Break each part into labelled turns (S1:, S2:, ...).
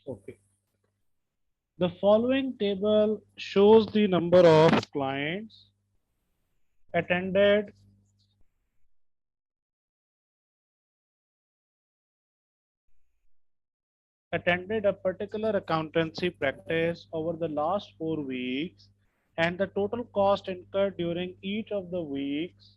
S1: Okay. The following table shows the number of clients attended attended a particular accountancy practice over the last 4 weeks and the total cost incurred during each of the weeks.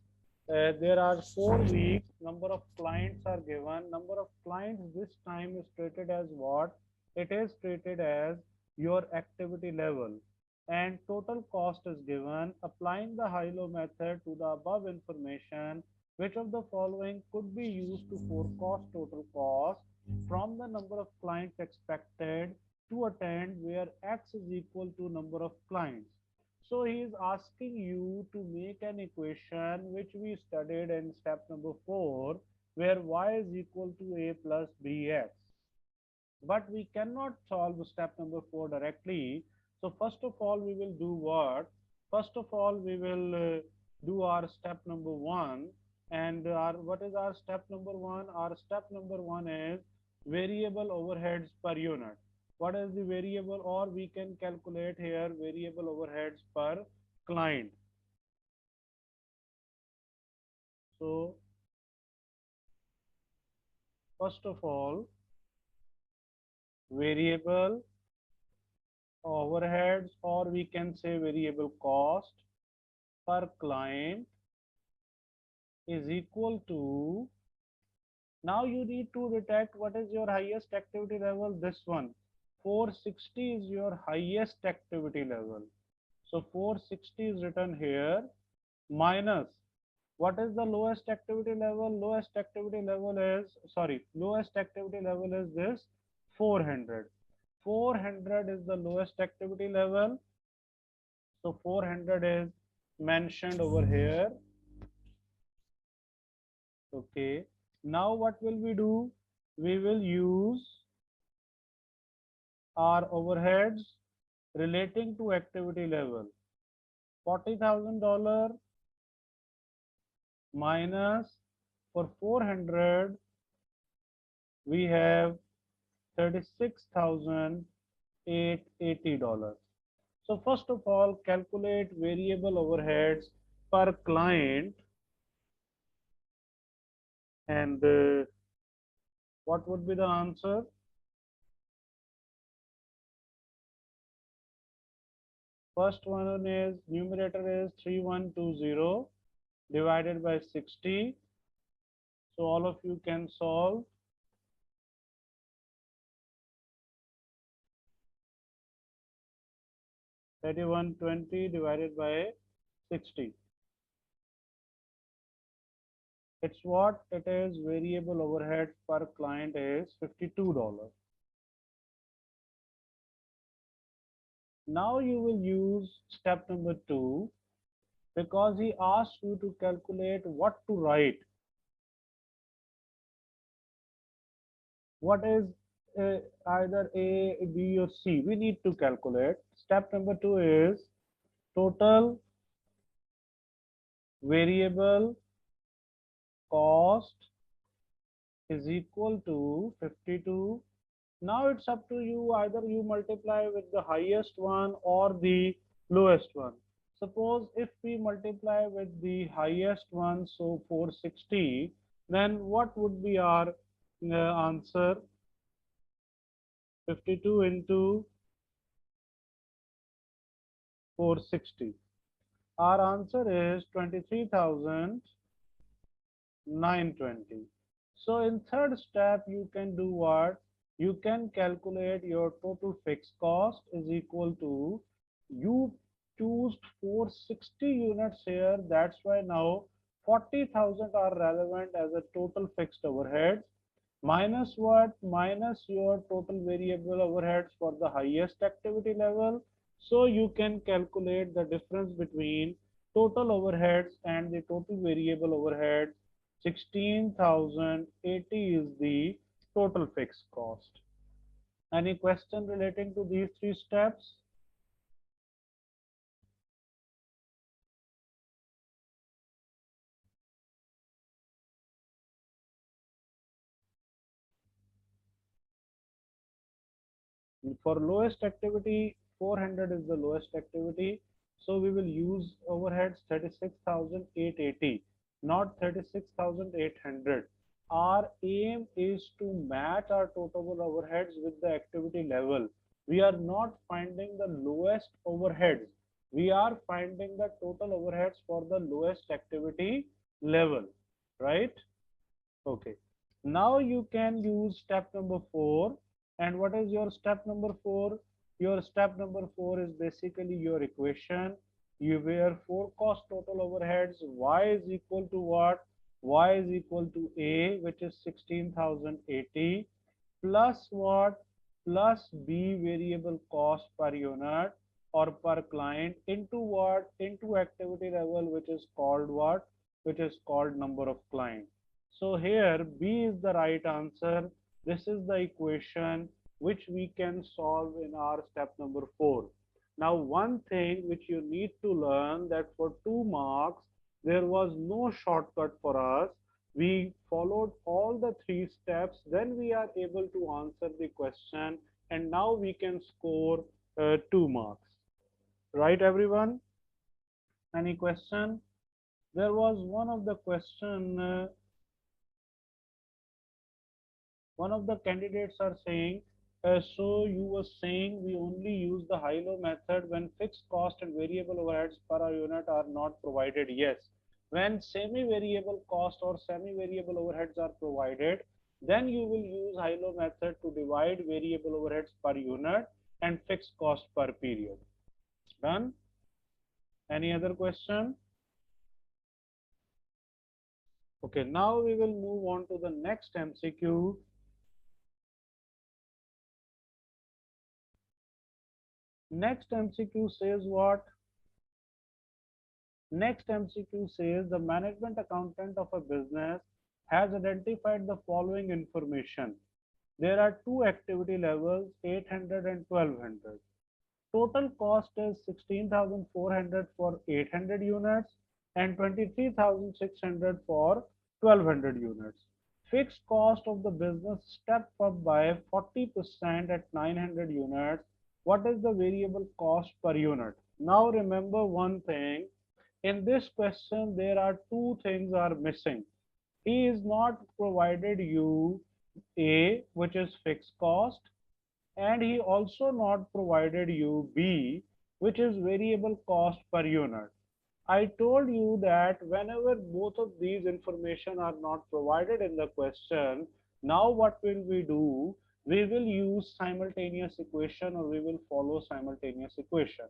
S1: There are 4 weeks, number of clients are given. Number of clients this time is treated as what? It is treated as your activity level. And total cost is given. Applying the high-low method to the above information, which of the following could be used to forecast total cost from the number of clients expected to attend where x is equal to number of clients. So he is asking you to make an equation which we studied in step number 4 where y is equal to a plus bx. But we cannot solve step number 4 directly. So first of all we will do what? First of all we will do our step number 1, and what is our step number 1? Our step number 1 is variable overheads per unit. What is the variable, or we can calculate here variable overheads per client. So first of all, variable overheads, or we can say variable cost per client is equal to, now you need to detect what is your highest activity level. This one 460 is your highest activity level. So 460 is written here, minus what is the lowest activity level? Lowest activity level is, sorry, lowest activity level is this 400. 400 is the lowest activity level. So 400 is mentioned over here. Okay. Now what will we do? We will use our overheads relating to activity level. $40,000 minus, for 400 we have $36,880. So first of all, calculate variable overheads per client, and what would be the answer? First one is, numerator is 3120 divided by 60. So all of you can solve. 3120 divided by 60. It's what? It is variable overhead per client is $52. Now you will use step number 2, because he asked you to calculate what to write. What is either A, B or C? We need to calculate. Step number 2 is total variable cost is equal to 52. Now it's up to you, either you multiply with the highest one or the lowest one. Suppose if we multiply with the highest one, so 460, then what would be our answer? 52 into 460. Our answer is 23,920. So in third step, you can do what? You can calculate your total fixed cost is equal to, you choose 460 units here. That's why now 40,000 are relevant as a total fixed overhead. Minus what? Minus your total variable overheads for the highest activity level. So you can calculate the difference between total overheads and the total variable overheads. 16,080 is the total fixed cost. Any question relating to these 3 steps? For lowest activity, 400 is the lowest activity. So we will use overheads 36,880, not 36,800. Our aim is to match our total overheads with the activity level. We are not finding the lowest overheads. We are finding the total overheads for the lowest activity level, right? Okay. Now you can use step number 4. And what is your step number 4? Your step number 4 is basically your equation. You where forecast total overheads y is equal to what? Y is equal to A, which is 16,080, plus what? Plus B variable cost per unit or per client into what? Into activity level, which is called what? Which is called number of clients. So here B is the right answer. This is the equation which we can solve in our step number 4. Now one thing which you need to learn, that for 2 marks there was no shortcut for us. We followed all the 3 steps, then we are able to answer the question, and now we can score 2 marks. Right everyone? Any question? There was one of the question, one of the candidates are saying, so you were saying we only use the high-low method when fixed cost and variable overheads per unit are not provided. Yes, when semi-variable cost or semi-variable overheads are provided, then you will use high-low method to divide variable overheads per unit and fixed cost per period. Done? Any other question? Okay, now we will move on to the next MCQ. Next MCQ says what? Next MCQ says the management accountant of a business has identified the following information. There are two activity levels, 800 and 1200. Total cost is 16,400 for 800 units and 23,600 for 1200 units. Fixed cost of the business stepped up by 40% at 900 units. What is the variable cost per unit? Now remember one thing. In this question, there are two things are missing. He is not provided you A, which is fixed cost, and he also not provided you B, which is variable cost per unit. I told you that whenever both of these information are not provided in the question, now what will we do? We will use simultaneous equation, or we will follow simultaneous equation.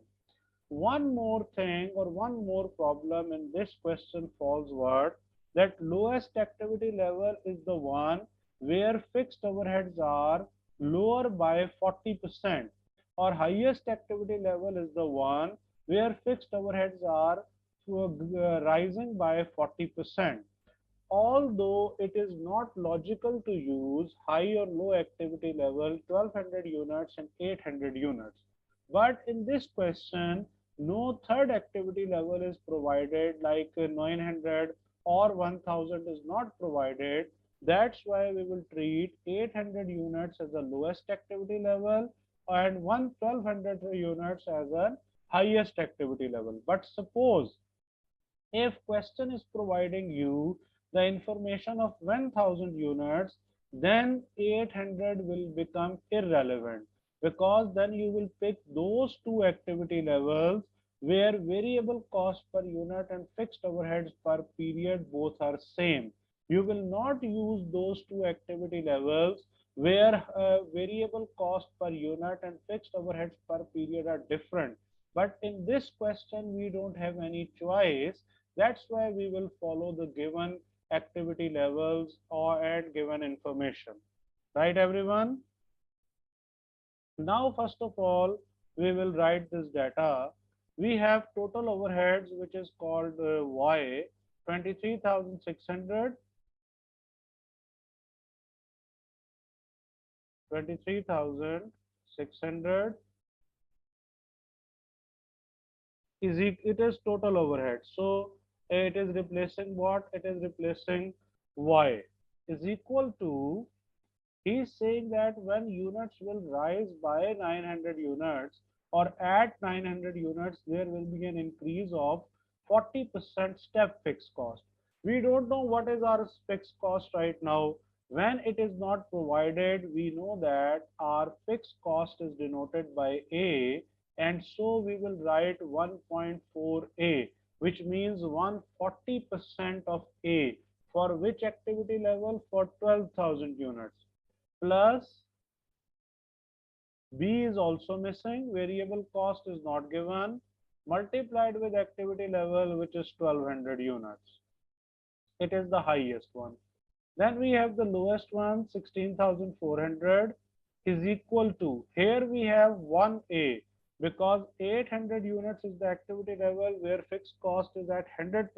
S1: One more thing or one more problem in this question falls what? That lowest activity level is the one where fixed overheads are lower by 40%, or highest activity level is the one where fixed overheads are rising by 40%. Although it is not logical to use high or low activity level 1200 units and 800 units. But in this question, no third activity level is provided, like 900 or 1000 is not provided. That's why we will treat 800 units as the lowest activity level and 1200 units as a highest activity level. But suppose if question is providing you the information of 1000 units, then 800 will become irrelevant, because then you will pick those two activity levels where variable cost per unit and fixed overheads per period both are same. You will not use those two activity levels where variable cost per unit and fixed overheads per period are different. But in this question, we don't have any choice. That's why we will follow the given activity levels or and given information. Right, everyone? Now, first of all, we will write this data. We have total overheads, which is called Y, 23,600, 23,600 is it is total overhead. So it is replacing what? It is replacing Y is equal to He's saying that when units will rise by 900 units or at 900 units, there will be an increase of 40% step fixed cost. We don't know what is our fixed cost right now. When it is not provided, we know that our fixed cost is denoted by A, and so we will write 1.4A, which means 140% of A. For which activity level? For 12,000 units. Plus B is also missing, variable cost is not given, multiplied with activity level, which is 1200 units. It is the highest one. Then we have the lowest one, 16,400 is equal to, here we have 1A, because 800 units is the activity level where fixed cost is at 100%.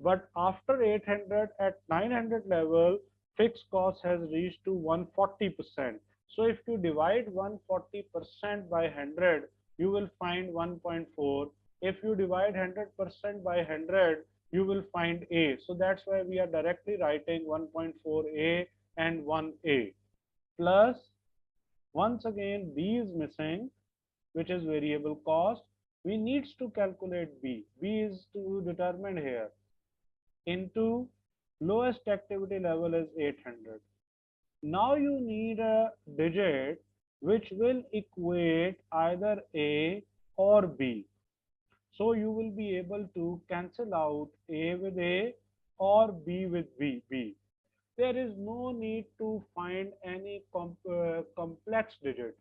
S1: But after 800 at 900 level, fixed cost has reached to 140%. So if you divide 140% by 100, you will find 1.4. If you divide 100% by 100, you will find A. So that's why we are directly writing 1.4A and 1A. Plus, once again, B is missing, which is variable cost. We need to calculate B. B is to determine here. Into lowest activity level is 800. Now you need a digit which will equate either A or B. So you will be able to cancel out A with A or B with B. There is no need to find any complex digit.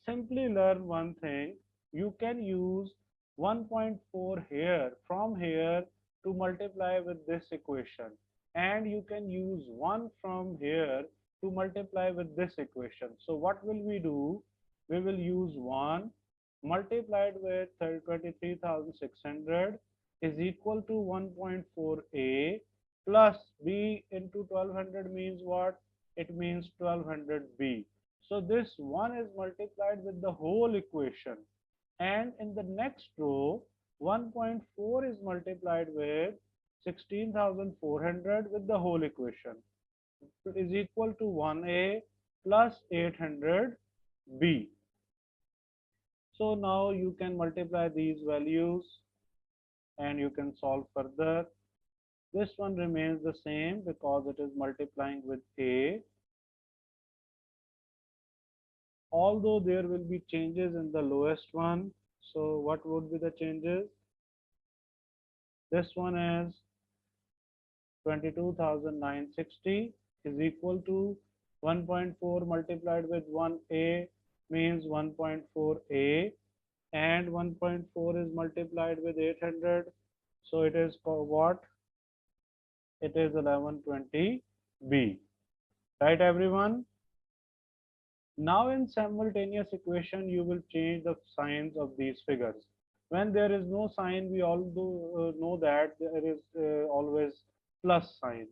S1: Simply learn one thing. You can use 1.4 here from here to multiply with this equation, and you can use 1 from here to multiply with this equation. So what will we do? We will use 1 multiplied with 23,600 is equal to 1.4A plus B into 1200 means what? It means 1200B. So this 1 is multiplied with the whole equation, and in the next row 1.4 is multiplied with 16,400 with the whole equation. It is equal to 1A plus 800B. So now you can multiply these values and you can solve further. This one remains the same because it is multiplying with A. Although there will be changes in the lowest one. So what would be the changes? This one is 22,960 is equal to 1.4 multiplied with 1A means 1.4A, and 1.4 is multiplied with 800, so it is what? It is 1120B. Right, everyone? Now in simultaneous equation, you will change the signs of these figures. When there is no sign, we all know that there is always plus sign.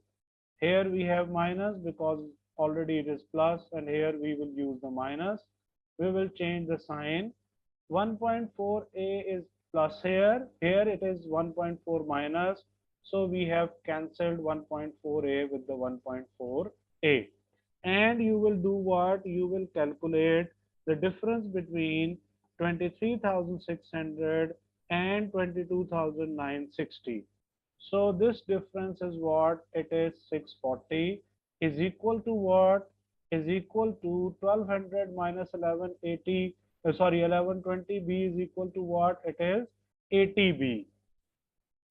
S1: Here we have minus because already it is plus, and here we will use the minus. We will change the sign. 1.4A is plus here. Here it is 1.4 minus. So we have cancelled 1.4A with the 1.4A. And you will do what? You will calculate the difference between 23,600 and 22,960. So this difference is what? It is 640 is equal to what? Is equal to 1200 minus 1180. Sorry, 1120B is equal to what? It is 80B.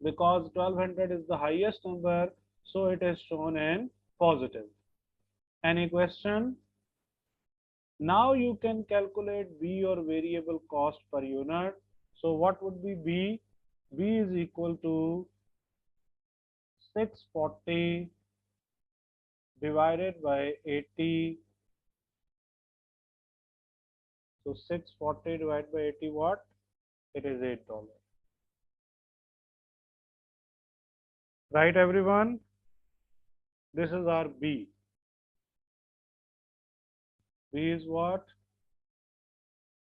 S1: Because 1200 is the highest number, so it is shown in positive. Any question? Now you can calculate B, or variable cost per unit. So what would be B? B is equal to 640 divided by 80. So 640 divided by 80 what? It is $8. Right, everyone? This is our B. B is what?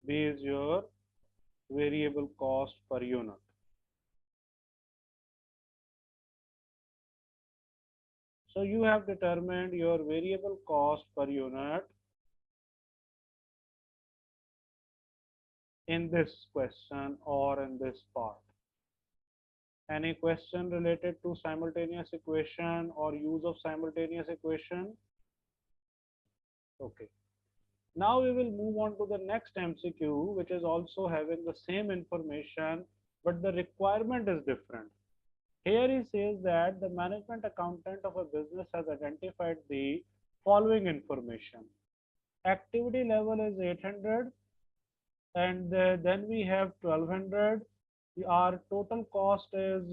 S1: B is your variable cost per unit. So you have determined your variable cost per unit in this question or in this part. Any question related to simultaneous equation or use of simultaneous equation? Okay. Now we will move on to the next MCQ, which is also having the same information, but the requirement is different. Here he says that the management accountant of a business has identified the following information. Activity level is 800, and then we have 1200. Our total cost is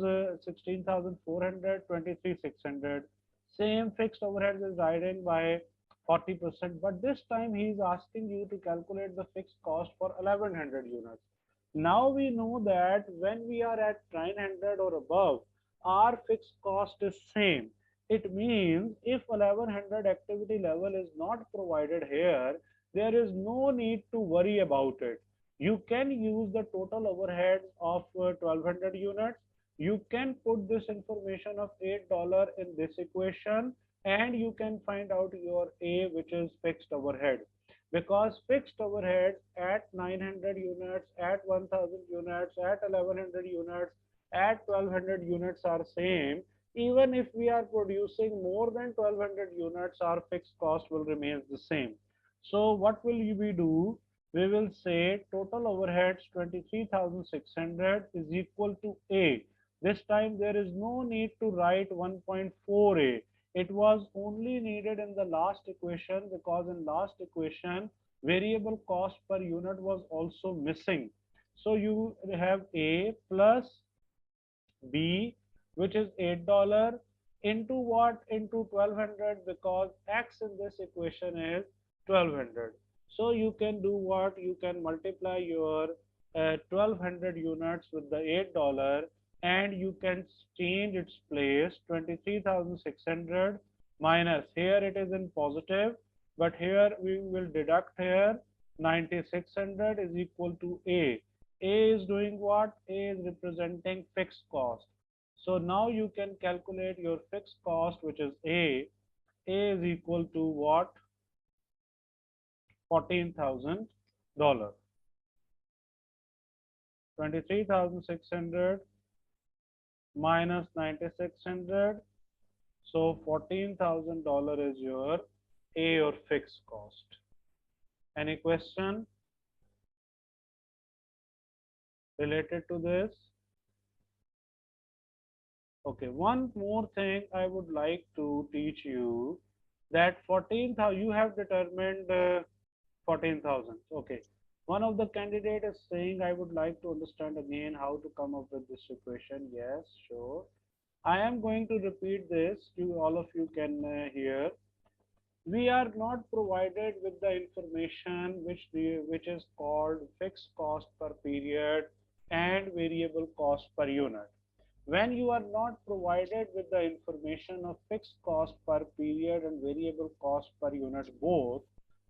S1: 16,400, 23,600. Same fixed overhead is riding by 40%, but this time he is asking you to calculate the fixed cost for 1100 units. Now we know that when we are at 900 or above, our fixed cost is same. It means if 1100 activity level is not provided here, there is no need to worry about it. You can use the total overhead of 1200 units. You can put this information of $8 in this equation, and you can find out your A, which is fixed overhead. Because fixed overhead at 900 units, at 1000 units, at 1100 units, at 1200 units are same. Even if we are producing more than 1200 units, our fixed cost will remain the same. So what will we do? We will say total overheads 23,600 is equal to A. This time there is no need to write 1.4A. It was only needed in the last equation, because in last equation variable cost per unit was also missing. So you have A plus B, which is $8, into what? Into 1200, because X in this equation is 1200. So you can do what? You can multiply your 1200 units with the $8, and you can change its place. 23,600 minus, here it is in positive, but here we will deduct here 9600 is equal to A. A is doing what? A is representing fixed cost. So now you can calculate your fixed cost, which is A. A is equal to what? $14,000. 23,600 minus 9,600. So $14,000 is your A, or fixed cost. Any question related to this? Okay, one more thing I would like to teach you, that 14,000 you have determined 14,000. Okay, one of the candidate is saying, I would like to understand again how to come up with this equation. Yes, sure. I am going to repeat this to all of you can hear. We are not provided with the information which is called fixed cost per period and variable cost per unit. When you are not provided with the information of fixed cost per period and variable cost per unit both,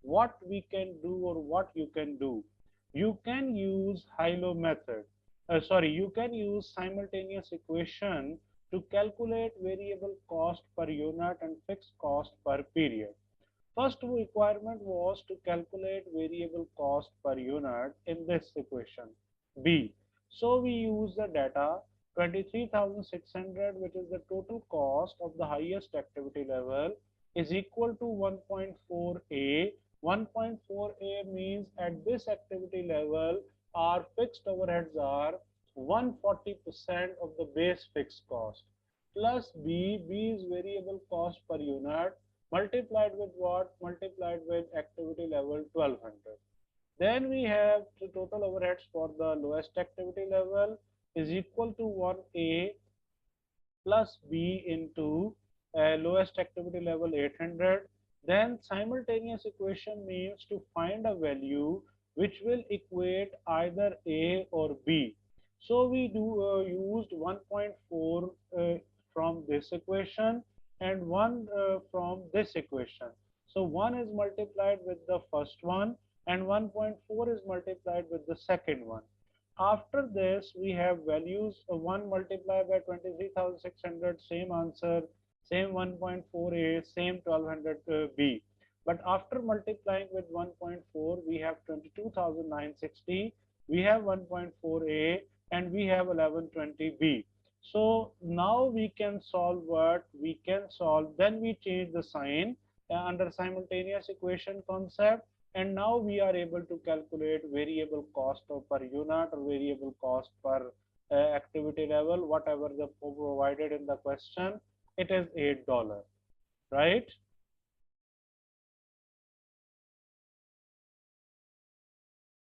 S1: what we can do, or what you can do, you can use high-low method. You can use simultaneous equation to calculate variable cost per unit and fixed cost per period. First requirement was to calculate variable cost per unit in this equation B. So we use the data 23,600, which is the total cost of the highest activity level, is equal to 1.4A. 1.4A means at this activity level our fixed overheads are 140% of the base fixed cost, plus B. B is variable cost per unit, multiplied with what? Multiplied with activity level 1200. Then we have the total overheads for the lowest activity level is equal to 1A plus B into lowest activity level 800. Then simultaneous equation means to find a value which will equate either A or B. So we used 1.4 from this equation, and 1 from this equation. So 1 is multiplied with the first one, and 1.4 is multiplied with the second one. After this, we have values 1 multiplied by 23,600, same answer. same 1.4a, same 1200b. But after multiplying with 1.4, we have 22,960, we have 1.4a, and we have 1120b. So now we can solve what? We can solve, then we change the sign under simultaneous equation concept, and now we are able to calculate variable cost per unit or variable cost per activity level, whatever the provided in the question. It is $8, right?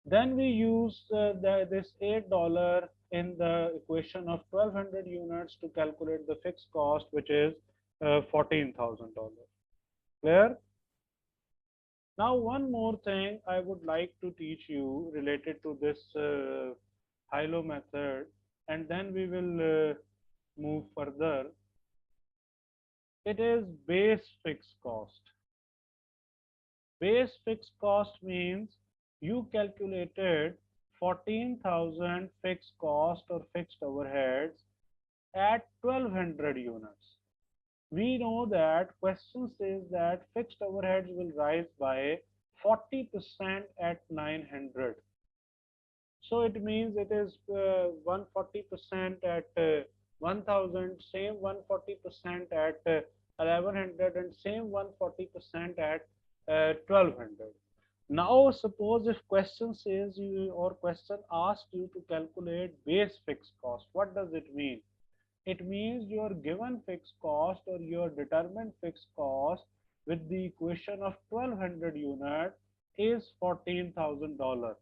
S1: Then we use this $8 in the equation of 1200 units to calculate the fixed cost, which is $14,000. Clear? Now, one more thing I would like to teach you related to this high-low method, and then we will move further. It is base fixed cost. Base fixed cost means you calculated 14,000 fixed cost or fixed overheads at 1200 units. We know that question says that fixed overheads will rise by 40% at 900. So it means it is 140% at 1000, same 140% at 1100, and same 140% at 1200. Now suppose if question says you, or question asks you to calculate base fixed cost, what does it mean? It means your given fixed cost or your determined fixed cost with the equation of 1200 unit is $14,000,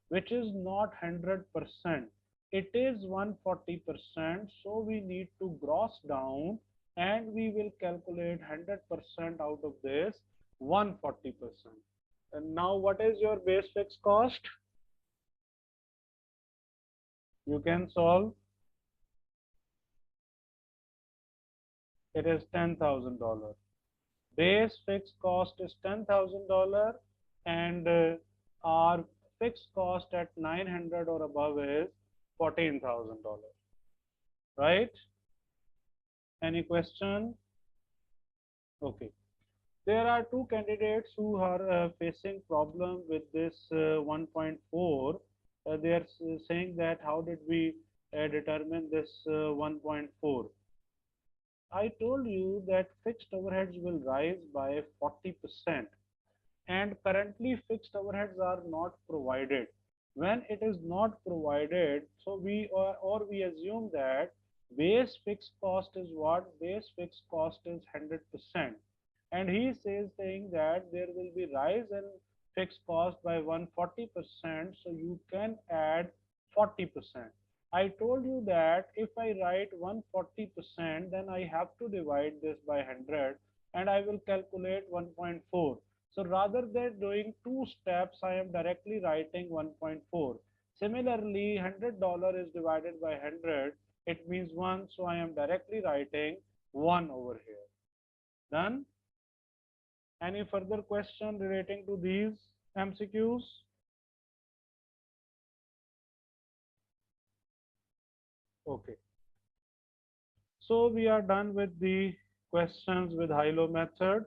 S1: which is not 100%. It is 140%. So we need to gross down, and we will calculate 100% out of this 140%. And now what is your base fixed cost? You can solve. It is $10,000. Base fixed cost is $10,000, and our fixed cost at 900 or above is $14,000. Right? Any question? Okay. There are two candidates who are facing problem with this 1.4. They are saying that how did we determine this 1.4? I told you that fixed overheads will rise by 40%, and currently fixed overheads are not provided. When it is not provided, so we or we assume that base fixed cost is what? Base fixed cost is 100%, and he says saying that there will be rise in fixed cost by 140%, so you can add 40%. I told you that if I write 140%, then I have to divide this by 100, and I will calculate 1.4. So rather than doing two steps, I am directly writing 1.4. Similarly, $100 is divided by 100. It means 1, so I am directly writing 1 over here. Done? Any further question relating to these MCQs? Okay. So we are done with the questions with high-low method.